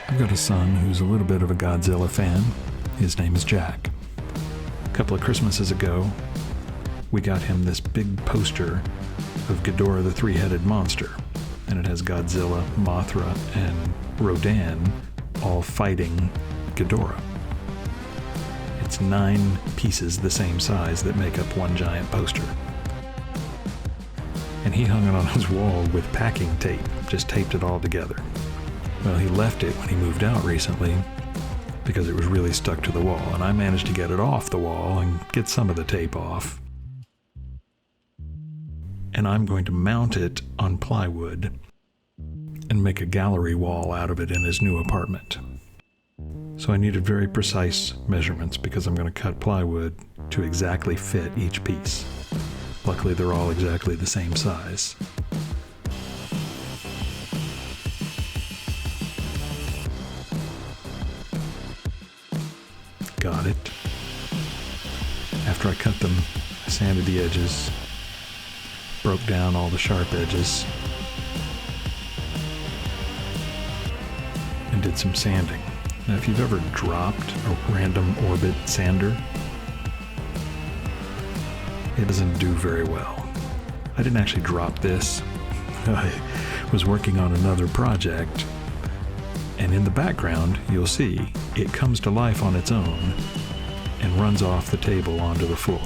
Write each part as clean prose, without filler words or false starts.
I've got a son who's a little bit of a Godzilla fan. His name is Jack. A couple of Christmases ago, we got him this big poster of Ghidorah the three-headed monster, and it has Godzilla, Mothra, and Rodan all fighting Ghidorah. It's 9 pieces the same size that make up one giant poster. And he hung it on his wall with packing tape, just taped it all together. Well, he left it when he moved out recently because it was really stuck to the wall, and I managed to get it off the wall and get some of the tape off. And I'm going to mount it on plywood and make a gallery wall out of it in his new apartment. So I needed very precise measurements because I'm going to cut plywood to exactly fit each piece. Luckily, they're all exactly the same size. Got it. After I cut them, I sanded the edges, broke down all the sharp edges, and did some sanding. Now, if you've ever dropped a random orbit sander, it doesn't do very well. I didn't actually drop this. I was working on another project, and in the background, you'll see it comes to life on its own and runs off the table onto the floor.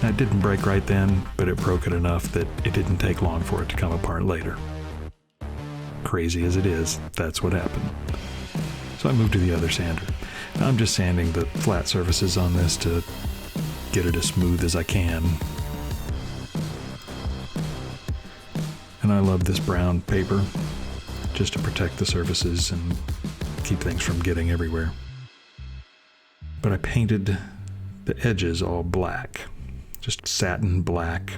Now, it didn't break right then, but it broke it enough that it didn't take long for it to come apart later. Crazy as it is, that's what happened. So I moved to the other sander. Now I'm just sanding the flat surfaces on this to get it as smooth as I can. And I love this brown paper just to protect the surfaces and keep things from getting everywhere. But I painted the edges all black, just satin black,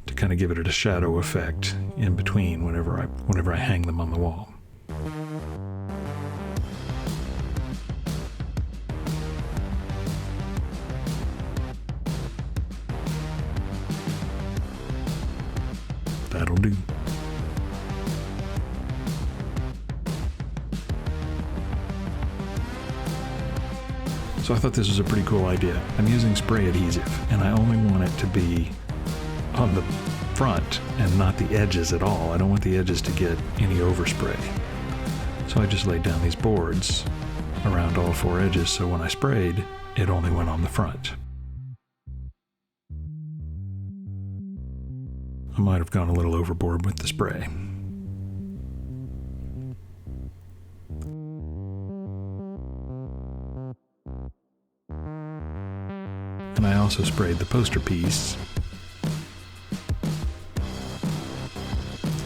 to kind of give it a shadow effect in between whenever I hang them on the wall. That'll do. So I thought this was a pretty cool idea. I'm using spray adhesive, and I only want it to be on the front and not the edges at all. I don't want the edges to get any overspray. So I just laid down these boards around all 4 edges, so when I sprayed, it only went on the front. I might have gone a little overboard with the spray. And I also sprayed the poster piece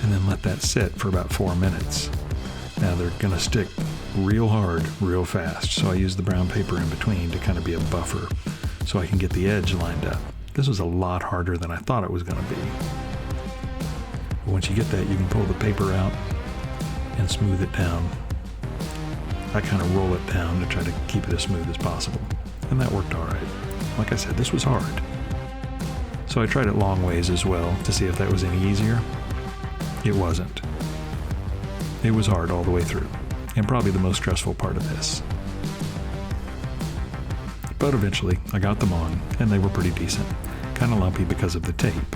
and then let that sit for about 4 minutes. Now they're going to stick real hard, real fast, so I used the brown paper in between to kind of be a buffer so I can get the edge lined up. This was a lot harder than I thought it was going to be. But once you get that, you can pull the paper out and smooth it down. I kind of roll it down to try to keep it as smooth as possible, and that worked all right. Like I said, this was hard. So I tried it long ways as well to see if that was any easier. It wasn't. It was hard all the way through, and probably the most stressful part of this. But eventually, I got them on, and they were pretty decent. Kind of lumpy because of the tape.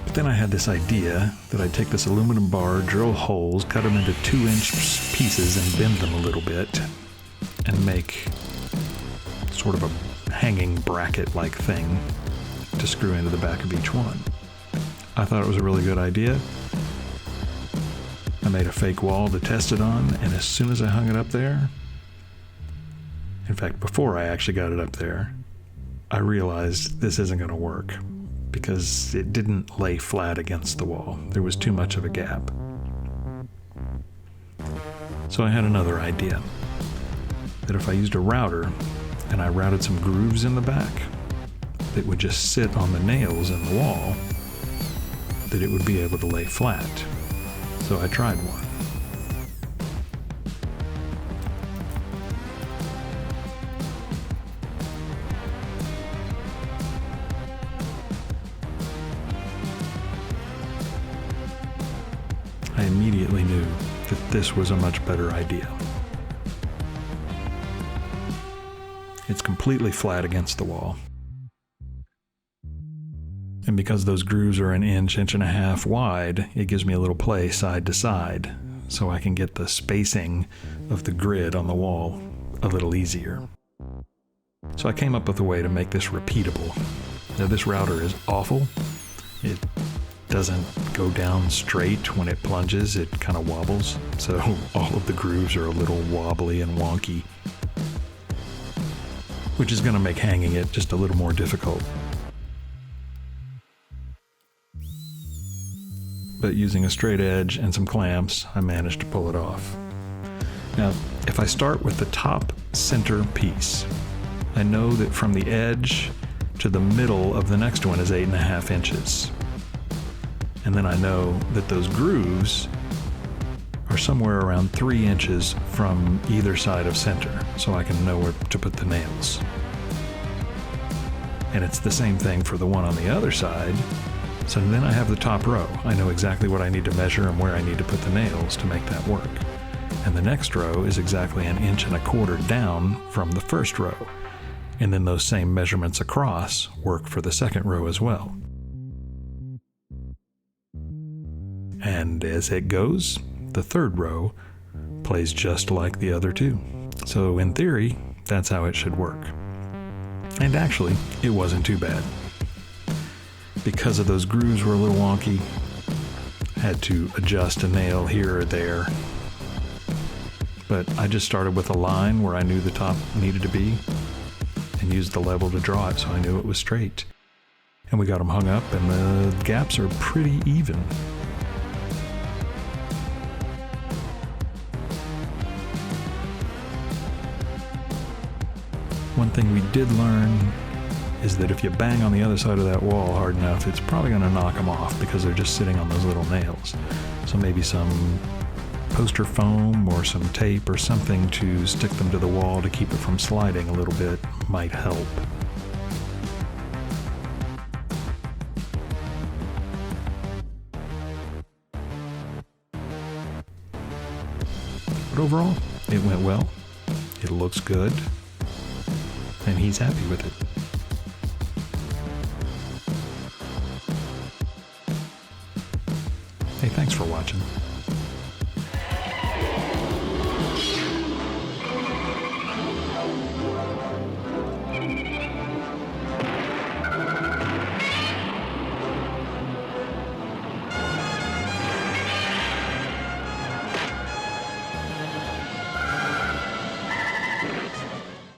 But then I had this idea that I'd take this aluminum bar, drill holes, cut them into 2-inch pieces and bend them a little bit, and make sort of a hanging bracket-like thing to screw into the back of each one. I thought it was a really good idea. I made a fake wall to test it on, and as soon as I hung it up there, in fact, before I actually got it up there, I realized this isn't going to work because it didn't lay flat against the wall. There was too much of a gap. So I had another idea, that if I used a router and I routed some grooves in the back that would just sit on the nails in the wall that it would be able to lay flat. So I tried one. I immediately knew that this was a much better idea. It's completely flat against the wall. And because those grooves are an inch, inch and a half wide, it gives me a little play side to side, so I can get the spacing of the grid on the wall a little easier. So I came up with a way to make this repeatable. Now this router is awful. It doesn't go down straight when it plunges, it kind of wobbles, so all of the grooves are a little wobbly and wonky, which is going to make hanging it just a little more difficult. But using a straight edge and some clamps, I managed to pull it off. Now, if I start with the top center piece, I know that from the edge to the middle of the next one is 8.5 inches. And then I know that those grooves are somewhere around 3 inches from either side of center, so I can know where to put the nails. And it's the same thing for the one on the other side. So then I have the top row. I know exactly what I need to measure and where I need to put the nails to make that work. And the next row is exactly 1.25 inches down from the first row. And then those same measurements across work for the second row as well. And as it goes, the third row plays just like the other two. So in theory, that's how it should work. And actually, it wasn't too bad. Because of those grooves were a little wonky, had to adjust a nail here or there. But I just started with a line where I knew the top needed to be and used the level to draw it so I knew it was straight. And we got them hung up and the gaps are pretty even. One thing we did learn is that if you bang on the other side of that wall hard enough, it's probably going to knock them off because they're just sitting on those little nails. So maybe some poster foam or some tape or something to stick them to the wall to keep it from sliding a little bit might help. But overall, it went well. It looks good. And he's happy with it. Hey, thanks for watching.